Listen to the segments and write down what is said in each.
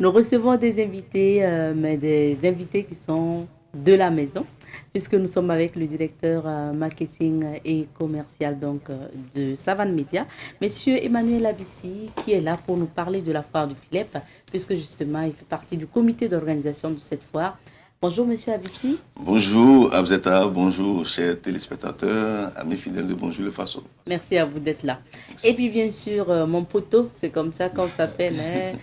Nous recevons des invités, mais des invités qui sont de la maison, puisque nous sommes avec le directeur marketing et commercial de Savane Media, Monsieur Emmanuel Abissi, qui est là pour nous parler de la foire du FILEP, puisque justement il fait partie du comité d'organisation de cette foire. Bonjour Monsieur Abissi. Bonjour Abzeta, bonjour chers téléspectateurs, amis fidèles de Bonjour le Faso. Merci à vous d'être là. Merci. Et puis bien sûr, mon poteau, c'est comme ça qu'on s'appelle, hein.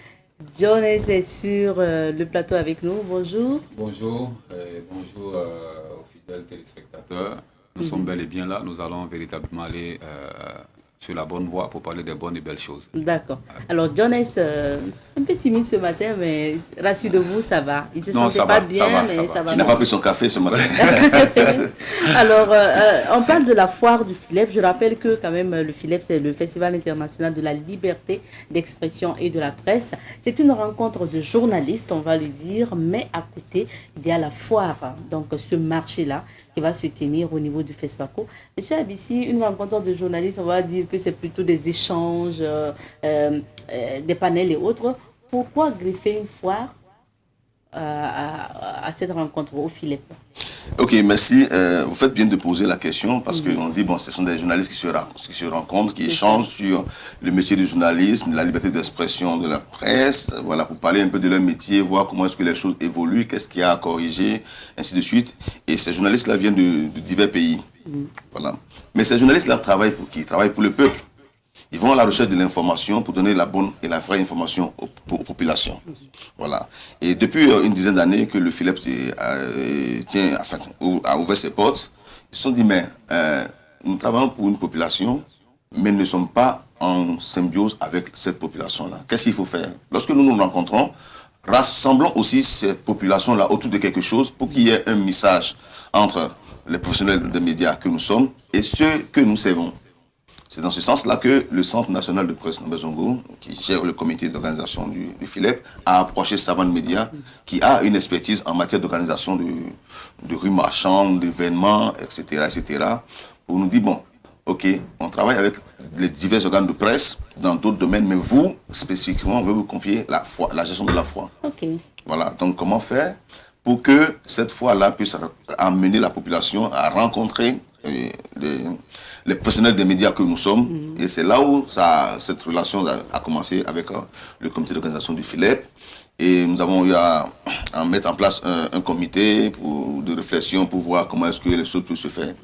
John est sur le plateau avec nous. Bonjour. Bonjour, bonjour aux fidèles téléspectateurs. Nous sommes bel et bien là. Nous allons véritablement aller sur la bonne voie pour parler des bonnes et belles choses. D'accord. Alors, John est un peu timide ce matin, mais rassurez-vous, ça va. Il ne se sentait pas bien, mais ça va. Il n'a pas pris son café ce matin. Alors, on parle de la foire du FILEP. Je rappelle que quand même, le FILEP, c'est le Festival international de la liberté d'expression et de la presse. C'est une rencontre de journalistes, on va le dire, mais à côté, il y a la foire, donc ce marché-là, qui va se tenir au niveau du FESPACO. Monsieur Abissi, une rencontre de journalistes, on va dire que c'est plutôt des échanges, des panels et autres. Pourquoi greffer une foire à cette rencontre au FILEP? Ok, merci. Vous faites bien de poser la question parce qu'on dit, bon, ce sont des journalistes qui se rencontrent, qui échangent sur le métier du journalisme, la liberté d'expression de la presse, voilà, pour parler un peu de leur métier, voir comment est-ce que les choses évoluent, qu'est-ce qu'il y a à corriger, ainsi de suite. Et ces journalistes-là viennent de divers pays. Voilà. Mais ces journalistes-là travaillent pour qui? Ils travaillent pour le peuple. Ils vont à la recherche de l'information pour donner la bonne et la vraie information aux populations. Voilà. Et depuis une dizaine d'années que le FILEP a ouvert ses portes, ils se sont dit, mais nous travaillons pour une population, mais ne sommes pas en symbiose avec cette population-là. Qu'est-ce qu'il faut faire? Lorsque nous nous rencontrons, rassemblons aussi cette population-là autour de quelque chose pour qu'il y ait un message entre les professionnels des médias que nous sommes et ceux que nous servons. C'est dans ce sens-là que le Centre national de presse Nambazongo, qui gère le comité d'organisation du FILEP, a approché Savane Media, qui a une expertise en matière d'organisation de rues marchandes, d'événements, etc., etc., pour nous dire, bon, ok, on travaille avec les divers organes de presse dans d'autres domaines, mais vous, spécifiquement, on veut vous confier la gestion de la foire. Okay. Voilà, donc comment faire pour que cette foire-là puisse amener la population à rencontrer les professionnels des médias que nous sommes. Et c'est là où cette relation a commencé avec le comité d'organisation du FILEP. Et nous avons eu à mettre en place un comité de réflexion pour voir comment est-ce que les choses peuvent se faire.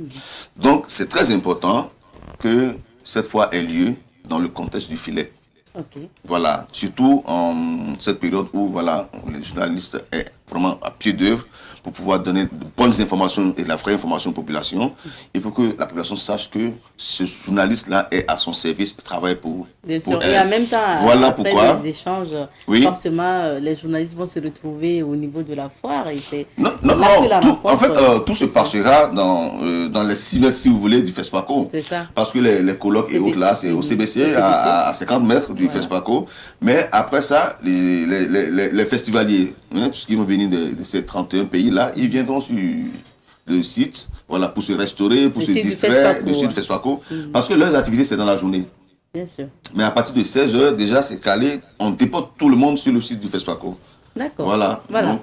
Donc, c'est très important que cette fois ait lieu dans le contexte du FILEP. Okay. Voilà, surtout en cette période où voilà, les journalistes est vraiment à pied d'œuvre pour pouvoir donner de bonnes informations et de la vraie information aux populations. Il faut que la population sache que ce journaliste-là est à son service, travaille pour elle. Et en même temps, voilà après pourquoi les échanges, oui. Forcément, les journalistes vont se retrouver au niveau de la foire. Et c'est en fait, tout se passera dans les 6 mètres, si vous voulez, du FESPACO. C'est ça. Parce que les colloques et autres, là, c'est au CBC, à 50 mètres du FESPACO. Mais après ça, les festivaliers, tout ce qui vont venir de ces 31 pays-là, ils viendront sur le site, voilà, pour se restaurer, pour se distraire, le site du FESPACO, parce que leurs activités, c'est dans la journée. Bien sûr. Mais à partir de 16 heures, déjà, c'est calé, on déporte tout le monde sur le site du FESPACO. D'accord. Voilà.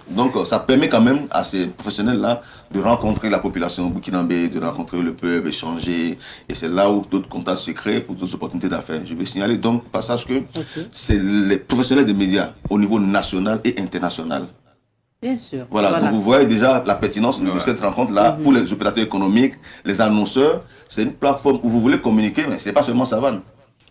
Donc, ça permet quand même à ces professionnels-là de rencontrer la population burkinabé, de rencontrer le peuple, échanger. Et c'est là où d'autres contacts se créent pour d'autres opportunités d'affaires. Je vais signaler donc, passage que c'est les professionnels des médias au niveau national et international. Bien sûr. Voilà. Donc vous voyez déjà la pertinence de cette rencontre-là pour les opérateurs économiques, les annonceurs. C'est une plateforme où vous voulez communiquer, mais ce n'est pas seulement Savane.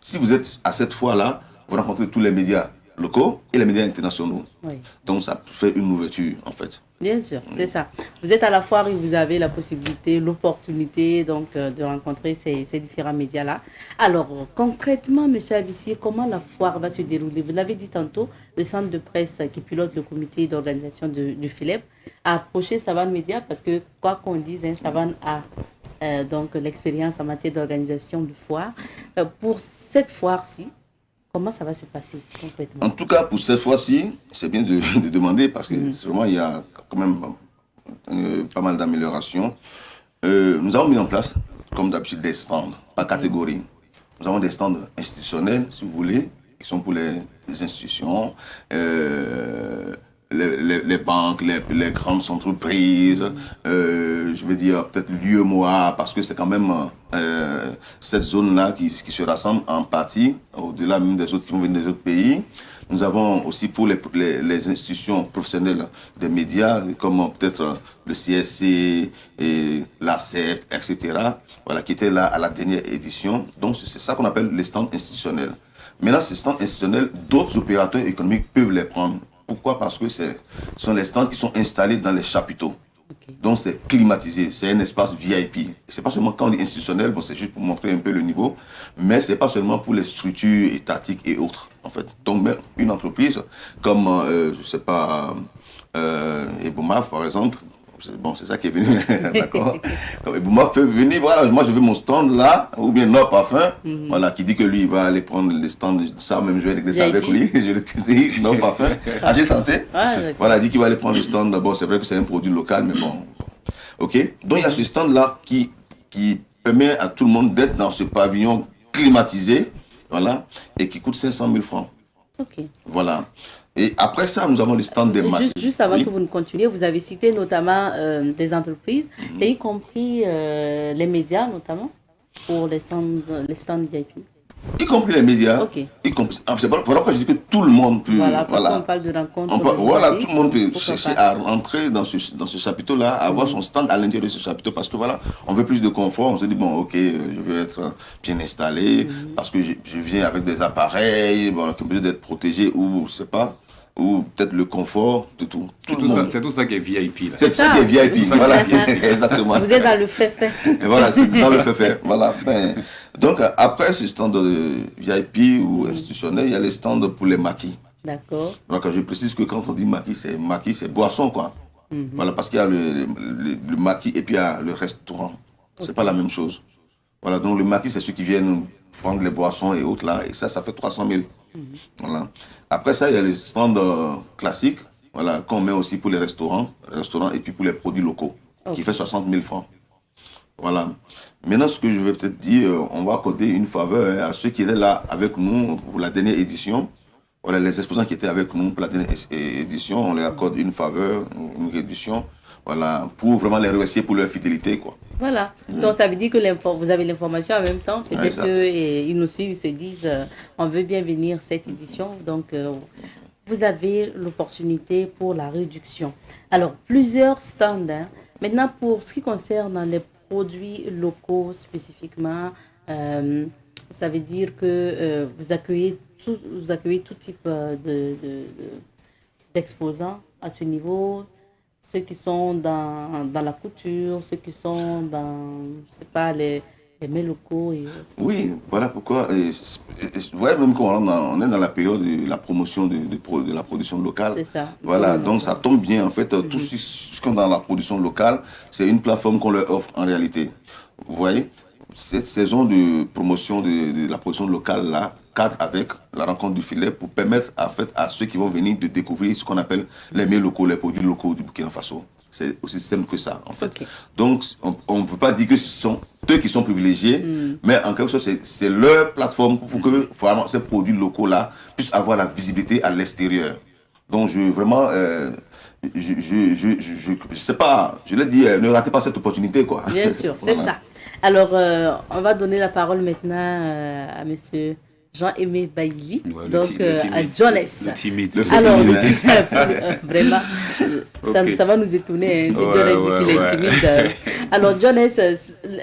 Si vous êtes à cette fois-là, vous rencontrez tous les médias locaux et les médias internationaux. Oui. Donc ça fait une ouverture en fait. Bien sûr, c'est ça. Vous êtes à la foire et vous avez la possibilité, l'opportunité donc de rencontrer ces différents médias-là. Alors concrètement, M. Abissi, comment la foire va se dérouler? Vous l'avez dit tantôt, le centre de presse qui pilote le comité d'organisation du FILEP a approché Savane Media parce que quoi qu'on dise, Savane a donc l'expérience en matière d'organisation de foire. Pour cette foire-ci, comment ça va se passer concrètement? En tout cas, pour cette fois-ci, c'est bien de demander parce que vraiment, il y a quand même pas mal d'améliorations. Nous avons mis en place, comme d'habitude, des stands par catégorie. Nous avons des stands institutionnels, si vous voulez, Ils sont pour les institutions, les banques, les grandes entreprises, je veux dire peut-être l'UEMOA, parce que c'est quand même cette zone-là qui se rassemble en partie, au-delà même des autres qui vont venir des autres pays. Nous avons aussi pour les institutions professionnelles des médias, comme peut-être le CSC, et l'ACEP, etc., voilà, qui étaient là à la dernière édition. Donc c'est ça qu'on appelle les stands institutionnels. Maintenant, ces stands institutionnels, d'autres opérateurs économiques peuvent les prendre. Pourquoi? Parce que ce sont les stands qui sont installés dans les chapiteaux. Okay. Donc c'est climatisé, c'est un espace VIP. C'est pas seulement quand on dit institutionnel, bon, c'est juste pour montrer un peu le niveau, mais c'est pas seulement pour les structures étatiques et autres, en fait. Donc même une entreprise comme, je sais pas, Ebomaf par exemple, bon, c'est ça qui est venu, d'accord. Moi, peut venir, voilà, moi je veux mon stand là, ou bien Nord Parfum, voilà, qui dit que lui, il va aller prendre les stands, ça même, je vais régler ça avec lui, je le dis, Nord Parfum, AG Santé, voilà, il dit qu'il va aller prendre le stand, d'abord, c'est vrai que c'est un produit local, mais bon, ok. Donc il y a ce stand là qui permet à tout le monde d'être dans ce pavillon climatisé, voilà, et qui coûte 500 000 francs. Ok. Voilà. Et après ça, nous avons le stand des marques. Juste avant que vous ne continuiez, vous avez cité notamment des entreprises, y compris les médias notamment, pour les stands VIP. Y compris les médias. Ok. C'est voilà pourquoi je dis que tout le monde peut... Voilà, parce qu'on parle de rencontres. Voilà, tout le monde peut chercher à rentrer dans ce chapiteau-là, à avoir son stand à l'intérieur de ce chapiteau, parce que voilà, on veut plus de confort. On se dit, bon, ok, je veux être bien installé, parce que je viens avec des appareils, bon, qui ont besoin d'être protégés, ou je sais pas, ou peut-être le confort de tout. C'est tout ça qui est VIP. C'est ça qui est VIP, voilà, exactement. Vous êtes dans le fait-fait. Et voilà, c'est dans le fait-fait, voilà. Donc, après ce stand VIP ou institutionnel, il y a les stands pour les maquis. D'accord. Donc, je précise que quand on dit maquis, c'est boisson, quoi. Voilà, parce qu'il y a le maquis et puis il y a le restaurant. C'est pas la même chose. Voilà, donc le maquis, c'est ceux qui viennent vendre les boissons et autres, là. Et ça fait 300 000. Voilà. Après ça, il y a les stands classiques, voilà, qu'on met aussi pour les restaurants et puis pour les produits locaux, qui fait 60 000 francs. Voilà. Maintenant, ce que je vais peut-être dire, on va accorder une faveur à ceux qui étaient là avec nous pour la dernière édition. Voilà, les exposants qui étaient avec nous pour la dernière édition, on leur accorde une faveur, une réduction, voilà, pour vraiment les remercier pour leur fidélité, quoi. Voilà. Donc, ça veut dire que vous avez l'information en même temps. Peut-être qu'ils nous suivent, ils se disent, on veut bien venir cette édition. Donc, vous avez l'opportunité pour la réduction. Alors, plusieurs stands. Maintenant, pour ce qui concerne les produits locaux spécifiquement, ça veut dire que vous accueillez tout type d'exposants à ce niveau, ceux qui sont dans la couture, ceux qui sont dans, je sais pas, les mets locaux et autres. Oui, voilà pourquoi. Vous voyez, même qu'on on est dans la période de la promotion de la production locale. C'est ça. Voilà, donc ça tombe bien. En fait, tout ce qui est dans la production locale, c'est une plateforme qu'on leur offre en réalité. Vous voyez, cette saison de promotion de la production locale là cadre avec la rencontre du filet pour permettre en fait à ceux qui vont venir de découvrir ce qu'on appelle les mets locaux, les produits locaux du Burkina Faso. C'est aussi simple que ça en fait. Okay. Donc on ne veut pas dire que ce sont eux qui sont privilégiés, mais en quelque sorte c'est leur plateforme pour que vraiment ces produits locaux là puissent avoir la visibilité à l'extérieur. Donc je sais pas, je l'ai dit, ne ratez pas cette opportunité quoi. Bien sûr, c'est ça. Alors, on va donner la parole maintenant à monsieur Jean-Aimé Bailly, donc à Jones. Le timide. Alors, vraiment, ça va nous étonner, hein, si Jones dit qu'il est timide. Alors, Jones,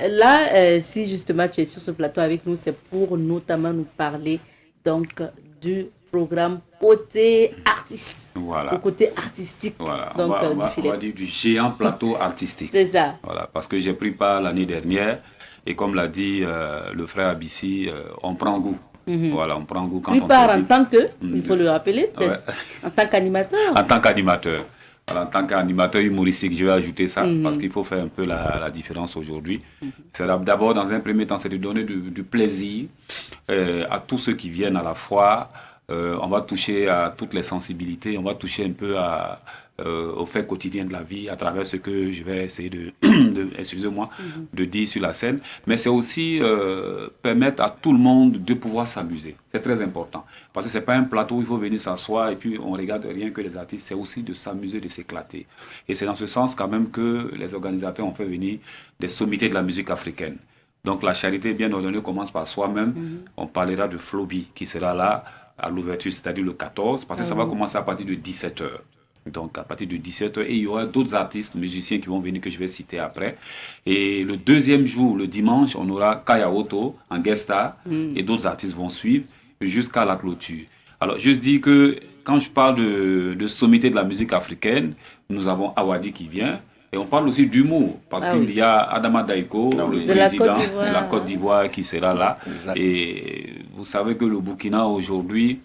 là, si justement tu es sur ce plateau avec nous, c'est pour notamment nous parler donc du programme côté artiste, voilà. Au côté artistique. Voilà. Donc, on va dire du géant plateau artistique. C'est ça. Voilà, parce que j'ai pris part l'année dernière et comme l'a dit le frère Abissi, on prend goût. Voilà, on prend goût quand on part en tant que, il faut le rappeler peut-être, en tant qu'animateur. En tant qu'animateur. Voilà, en tant qu'animateur humoristique, je vais ajouter ça parce qu'il faut faire un peu la différence aujourd'hui. C'est d'abord, dans un premier temps, c'est de donner du plaisir à tous ceux qui viennent à la foire, On va toucher à toutes les sensibilités, on va toucher un peu au fait quotidien de la vie à travers ce que je vais essayer excusez-moi, de dire sur la scène. Mais c'est aussi permettre à tout le monde de pouvoir s'amuser. C'est très important. Parce que c'est pas un plateau où il faut venir s'asseoir et puis on regarde rien que les artistes. C'est aussi de s'amuser, de s'éclater. Et c'est dans ce sens quand même que les organisateurs ont fait venir des sommités de la musique africaine. Donc la charité bien ordonnée commence par soi-même. On parlera de Flobi qui sera là à l'ouverture, c'est-à-dire le 14, parce que ça va commencer à partir de 17h. Donc à partir de 17h, et il y aura d'autres artistes, musiciens qui vont venir que je vais citer après. Et le deuxième jour, le dimanche, on aura Kaya Oto en guest star, et d'autres artistes vont suivre jusqu'à la clôture. Alors juste dire que quand je parle de sommité de la musique africaine, nous avons Awadi qui vient. Et on parle aussi d'humour, parce qu'il y a Adama Daiko, le président de la Côte d'Ivoire, qui sera là. Exact. Et vous savez que le Burkina aujourd'hui,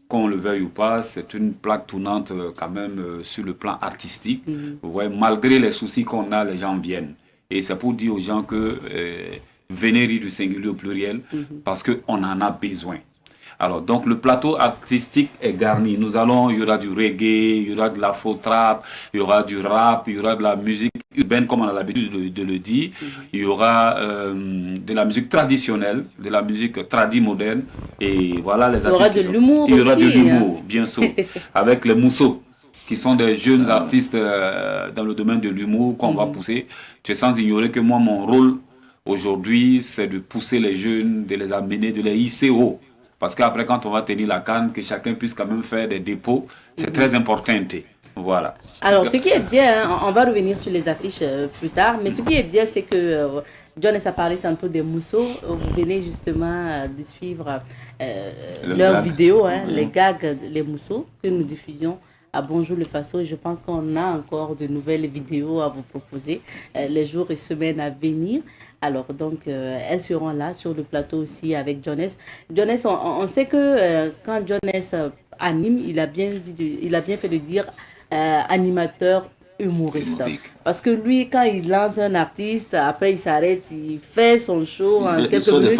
qu'on le veuille ou pas, c'est une plaque tournante quand même sur le plan artistique. Ouais, malgré les soucis qu'on a, les gens viennent. Et c'est pour dire aux gens que venez rire du singulier au pluriel, parce qu'on en a besoin. Alors, donc, le plateau artistique est garni. Il y aura du reggae, il y aura de l'afro-trap, il y aura du rap, il y aura de la musique urbaine, comme on a l'habitude de le dire. Il y aura de la musique traditionnelle, de la musique moderne. Et voilà les artistes. Il y aura de l'humour aussi. Il y aura de l'humour, bien sûr, avec les mousseaux, qui sont des jeunes artistes dans le domaine de l'humour qu'on va pousser. Tu es sans ignorer que moi, mon rôle aujourd'hui, c'est de pousser les jeunes, de les amener, de les hisser haut. Parce qu'après, quand on va tenir la canne, que chacun puisse quand même faire des dépôts, c'est très important. Voilà. Alors, ce qui est bien, hein, on va revenir sur les affiches plus tard, mais ce qui est bien, c'est que Jones a parlé tantôt des mousseaux. Vous venez justement de suivre leurs vidéos, hein, les gags, les mousseaux que nous diffusions à Bonjour le Faso. Je pense qu'on a encore de nouvelles vidéos à vous proposer les jours et semaines à venir. Alors, donc, elles seront là sur le plateau aussi avec Jones. Jones, on sait que quand Jones anime, il a bien fait de dire animateur humoriste. Parce que lui, quand il lance un artiste, après il s'arrête, il fait son show en quelques minutes.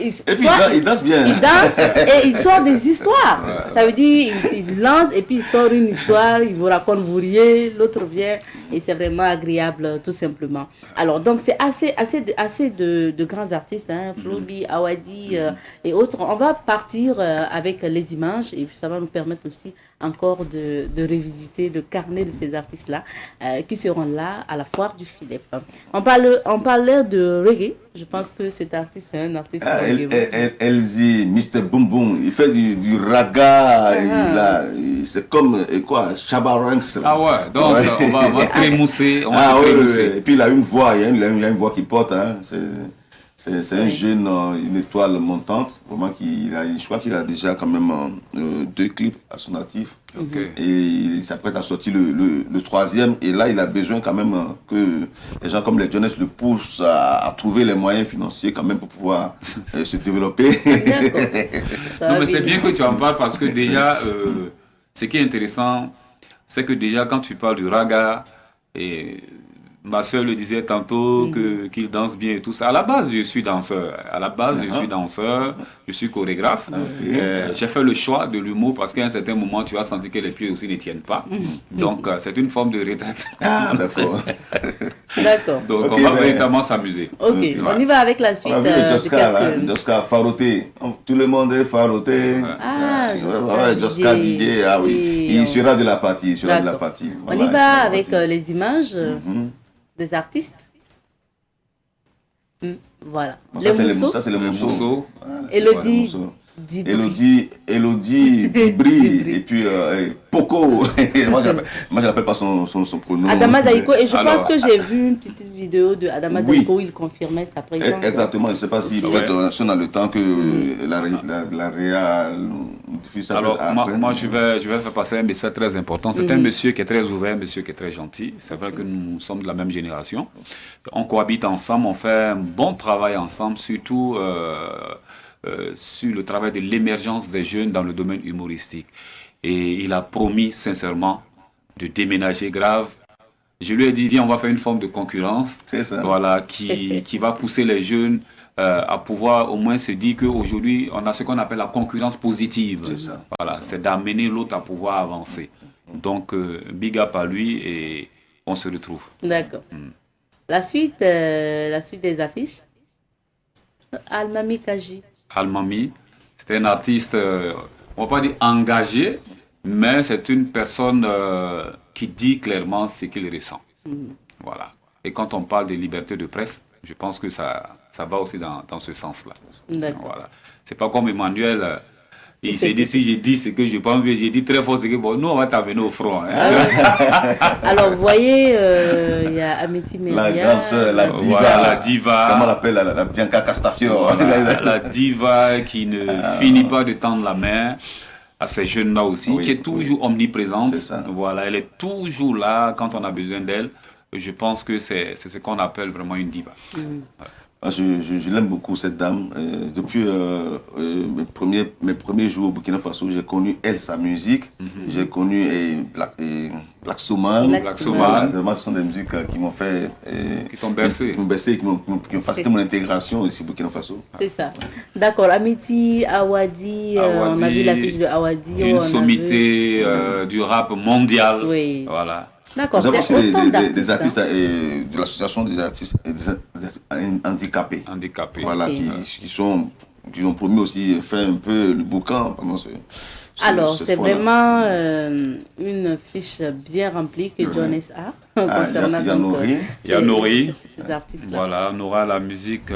Et puis il danse bien. Il danse et il sort des histoires. Ça veut dire il lance et puis il sort une histoire, il vous raconte, vous riez, l'autre vient et c'est vraiment agréable tout simplement. Alors donc c'est assez de grands artistes, hein, Flobi, Awadi et autres. On va partir avec les images et puis ça va nous permettre aussi encore de revisiter le carnet de ces artistes-là qui seront là à la foire du Philippe. On parlait de reggae. Je pense que cet artiste est un artiste Elzie, Mr. Boom Boom, il fait du raga, c'est comme Shabba Ranks. Ah ouais, donc on va trémousser. Et puis il a une voix, il a une voix qui porte, hein, c'est un jeune, une étoile montante, vraiment je crois qu'il a déjà quand même 2 clips à son actif. Et il s'apprête à sortir le 3e. Et là, il a besoin quand même que les gens comme les Jones le poussent à trouver les moyens financiers quand même pour pouvoir se développer. Non, mais c'est bien que tu en parles parce que déjà, ce qui est intéressant, c'est que déjà quand tu parles du raga, et ma soeur le disait tantôt qu'il danse bien et tout ça. À la base, je suis danseur. Je suis chorégraphe. J'ai fait le choix de l'humour parce qu'à un certain moment, tu as senti que les pieds aussi ne tiennent pas. Donc, c'est une forme de retraite. Ah, d'accord. D'accord. Donc, on va véritablement s'amuser. Ok, on y va avec la suite. On a vu le Joska Faroté. Tout le monde est Faroté. Joska Didier, ah oui. Il sera de la partie. On y va avec les images des artistes. Voilà. Ça, c'est le morceau. Elodie Dibri et puis Poco. Moi, je l'appelle pas son pronom. Adama Daiko. Et je pense que j'ai vu une petite vidéo de Adama Daiko où il confirmait sa présence. Exactement. Je ne sais pas si peut-être si on a le temps que la Réa diffuse ça. Alors, moi, je vais faire passer un message très important. C'est un monsieur qui est très ouvert, un monsieur qui est très gentil. C'est vrai que nous sommes de la même génération. On cohabite ensemble, on fait un bon travail ensemble, surtout sur le travail de l'émergence des jeunes dans le domaine humoristique. Et il a promis sincèrement de déménager grave. Je lui ai dit, viens, on va faire une forme de concurrence. C'est ça. Voilà, qui va pousser les jeunes à pouvoir au moins se dire qu'aujourd'hui, on a ce qu'on appelle la concurrence positive. C'est ça. Voilà, c'est d'amener l'autre à pouvoir avancer. Donc, big up à lui et on se retrouve. D'accord. La suite des affiches. Almami Kaji. Almami, c'est un artiste, on ne va pas dire engagé, mais c'est une personne qui dit clairement ce qu'il ressent. Voilà. Et quand on parle de liberté de presse, je pense que ça va aussi dans ce sens-là. Voilà. C'est pas comme Emmanuel, il s'est dit, si j'ai dit ce que je pense, j'ai dit très fort, c'est que bon, nous on va t'amener au front. Hein. Alors vous voyez, il y a Amity Meria. La grande sœur, la diva. Voilà, la diva. Comment on l'appelle, la Bianca Castafiore. La diva qui ne finit pas de tendre la main à ces jeunes-là aussi, qui est toujours omniprésente. C'est ça. Voilà, elle est toujours là quand on a besoin d'elle. Je pense que c'est ce qu'on appelle vraiment une diva. Je l'aime beaucoup, cette dame. Depuis mes premiers jours au Burkina Faso, j'ai connu sa musique. J'ai connu Black Soman. Voilà, ce sont des musiques qui m'ont fait... qui t'ont bercé. Qui m'ont bercé, qui ont facilité mon intégration aussi au Burkina Faso. C'est ça. D'accord. Amity, Awadi, on a vu l'affiche de Awadi. Une sommité du rap mondial. Oui. Voilà. D'accord. Nous avons aussi des artistes de l'association des artistes handicapés. Voilà, qui ont promis aussi faire un peu le boucan pendant alors, c'est vraiment une fiche bien remplie que Jones a concernant il y a Nori. Ces artistes-là. Voilà, on aura la musique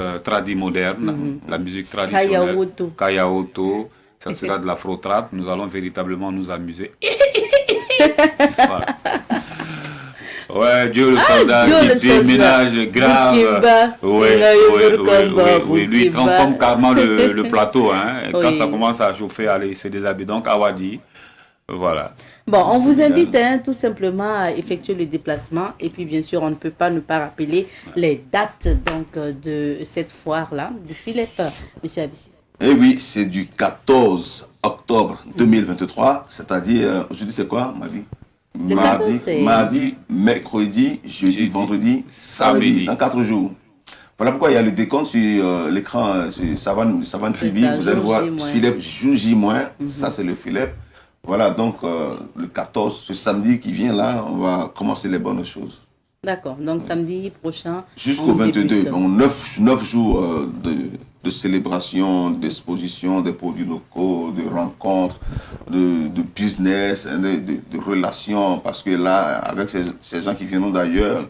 moderne, la musique traditionnelle. Kayaoto. Ça sera de l'afro-trap. Nous allons véritablement nous amuser. Voilà. Ouais, Dieu le soldat qui déménage grave. Oui, lui il transforme carrément le plateau. Hein. Quand ça commence à chauffer, allez, c'est des habits. Donc, Awadi, voilà. Bon, on vous invite tout simplement à effectuer le déplacement. Et puis, bien sûr, on ne peut pas ne pas rappeler les dates donc, de cette foire-là, du Philippe, M. Abissi. Eh oui, c'est du 14 octobre 2023, c'est-à-dire, aujourd'hui c'est quoi, mardi, mercredi, jeudi, vendredi, samedi, dans 4 jours. Voilà pourquoi il y a le décompte sur l'écran, sur Savane TV, vous allez voir Philippe J-, ça c'est le Philippe. Voilà, donc le 14, ce samedi qui vient là, on va commencer les bonnes choses. D'accord, donc samedi prochain. Jusqu'au 22, donc 9 jours de célébration, d'exposition, des produits locaux, de rencontres, de business, de relations. Parce que là, avec ces gens qui viennent d'ailleurs,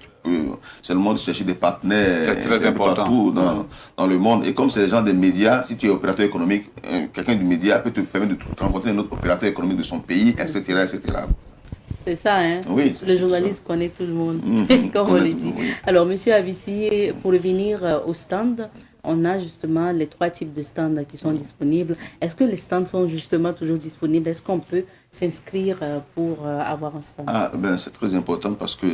c'est le monde de chercher des partenaires. C'est très important. Partout dans le monde. Et comme c'est les gens des médias, si tu es opérateur économique, quelqu'un du média peut te permettre de rencontrer un autre opérateur économique de son pays, etc. etc. C'est ça, hein? Oui, le journaliste connaît tout le monde, comme on le dit. Oui. Alors, Monsieur Abissi, pour revenir au stand, on a justement les 3 types de stands qui sont disponibles. Est-ce que les stands sont justement toujours disponibles? Est-ce qu'on peut s'inscrire pour avoir un stand? C'est très important parce que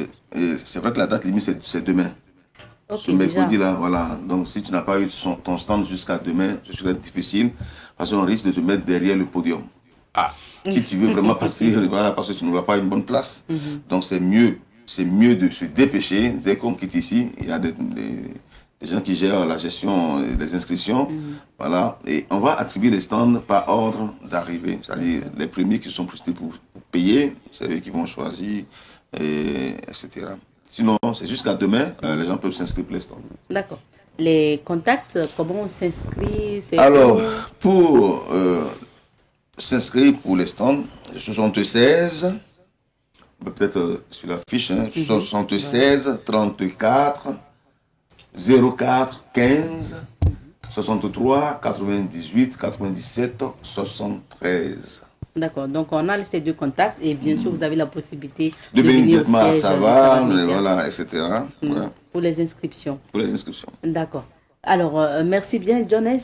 c'est vrai que la date limite, c'est demain. Okay, ce mercredi-là, voilà. Donc, si tu n'as pas eu ton stand jusqu'à demain, ce serait difficile parce qu'on risque de te mettre derrière le podium. Si tu veux vraiment passer, voilà, parce que tu n'auras pas une bonne place. Donc, c'est mieux de se dépêcher. Dès qu'on quitte ici, il y a des gens qui gèrent la gestion des inscriptions. Voilà. Et on va attribuer les stands par ordre d'arrivée. C'est-à-dire, les premiers qui sont précités pour payer, c'est eux qui vont choisir, etc. Sinon, c'est jusqu'à demain, les gens peuvent s'inscrire pour les stands. D'accord. Les contacts, comment on s'inscrit? Alors, pour s'inscrire pour les stands, 76, peut-être sur la fiche, 76 34 04 15 63 98 97 73. D'accord, donc on a ces 2 contacts et bien sûr vous avez la possibilité de venir directement à Savane, voilà, etc. Voilà. Pour les inscriptions. D'accord. Alors, merci bien, Jones.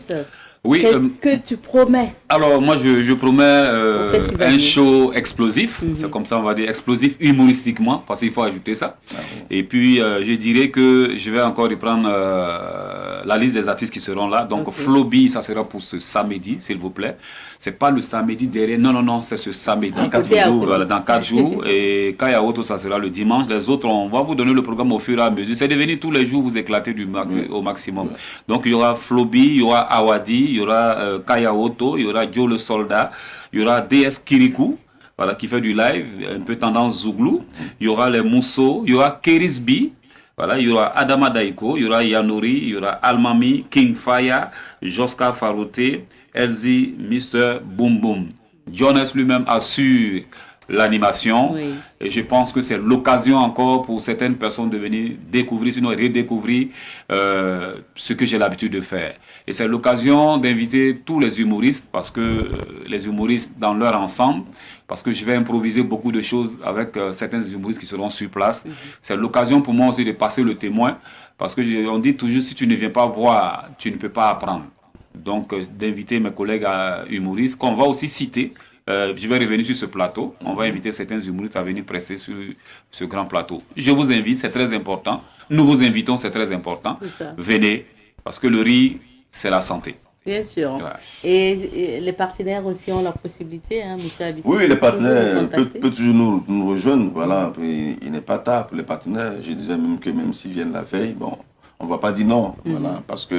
Oui, qu'est-ce que tu promets? Alors, moi, je promets un show explosif. C'est comme ça, on va dire, explosif humoristiquement, parce qu'il faut ajouter ça. Et puis, je dirais que je vais encore reprendre la liste des artistes qui seront là. Donc, Ok. Floby, ça sera pour ce samedi, s'il vous plaît. C'est pas le samedi derrière. Non, non, non, c'est ce samedi. Dans 4 Côté à jours. côté. Voilà, dans 4 jours. Et Kaya Auto, ça sera le dimanche. Les autres, on va vous donner le programme au fur et à mesure. C'est de venir tous les jours vous éclater au maximum. Donc, il y aura Floby, il y aura Awadi, il y aura Kaya Auto, il y aura Joe le Soldat, il y aura DS Kirikou. Voilà, qui fait du live, un peu tendance Zouglou. Il y aura les Mousso, il y aura Kerisbi. Voilà, il y aura Adama Daiko, il y aura Yanori, il y aura Almami, King Fire, Joska Faroté, Elzi, Mr. Boom Boom. Jonas lui-même assure l'animation. Oui. Et je pense que c'est l'occasion encore pour certaines personnes de venir découvrir, sinon redécouvrir ce que j'ai l'habitude de faire. Et c'est l'occasion d'inviter tous les humoristes, parce que les humoristes dans leur ensemble, parce que je vais improviser beaucoup de choses avec certains humoristes qui seront sur place. C'est l'occasion pour moi aussi de passer le témoin, parce que on dit toujours, si tu ne viens pas voir, tu ne peux pas apprendre. Donc, d'inviter mes collègues humoristes, qu'on va aussi citer. Je vais revenir sur ce plateau. On va inviter certains humoristes à venir presser sur ce grand plateau. Je vous invite, c'est très important. Nous vous invitons, c'est très important. C'est ça. Venez, parce que le riz, c'est la santé. Bien sûr. Ouais. Et les partenaires aussi ont la possibilité, hein, monsieur Abissi. Oui, les partenaires peuvent peuvent toujours nous rejoindre. Voilà. Puis, il n'est pas tard pour les partenaires. Je disais même que même s'ils viennent la veille, bon, on ne va pas dire non. Voilà, parce que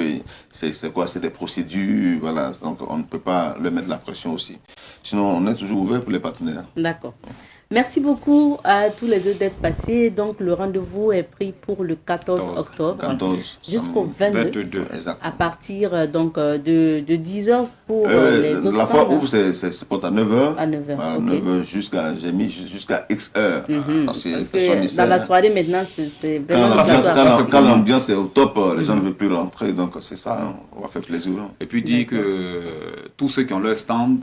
c'est quoi? C'est des procédures. Voilà, donc on ne peut pas leur mettre la pression aussi. Sinon, on est toujours ouvert pour les partenaires. D'accord. Merci beaucoup à tous les deux d'être passés. Donc, le rendez-vous est pris pour le 14 octobre 14 jusqu'au samedi. 22. 22. À Exactement. partir donc de 10h pour les autres La fois salles, où c'est pas à 9h. À 9h, Voilà, ok. 9h j'ai mis jusqu'à X heures. Parce que, parce personne n'y que sait, dans la hein. soirée maintenant, c'est Quand vraiment l'ambiance- ça. quand l'ambiance est au top, les gens ne veulent plus rentrer. Donc c'est ça, hein. On va faire plaisir. Hein. Et puis dire que tous ceux qui ont leur stand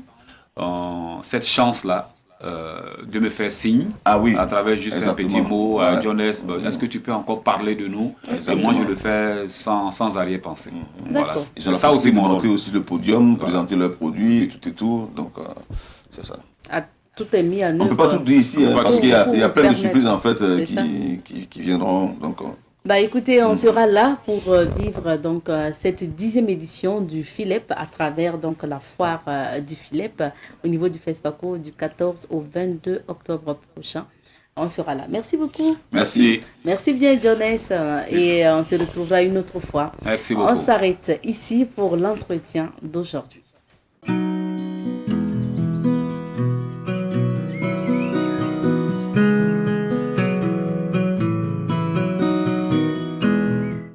ont cette chance-là de me faire signe Ah oui, à travers juste exactement. un petit mot à Ouais. Jonas. Est-ce que tu peux encore parler de nous? Et Exactement. moi, je le fais sans arrière-pensée. Voilà. D'accord. Ils ont la C'est ça aussi possibilité de mon monter rôle. aussi le podium, présenter leurs produits et tout. Donc c'est ça. Ah, tout est mis en œuvre. On ne peut pas tout dire ici, hein, pas parce tout qu'il y a pour plein de permettre. surprises en fait C'est ça. qui viendront. Donc, Bah écoutez, on sera là pour vivre donc cette 10e édition du FILEP à travers donc la foire du FILEP au niveau du FESPACO du 14 au 22 octobre prochain. On sera là. Merci beaucoup. merci. Merci bien Jonas et on se retrouvera une autre fois. Merci On beaucoup. s'arrête ici pour l'entretien d'aujourd'hui.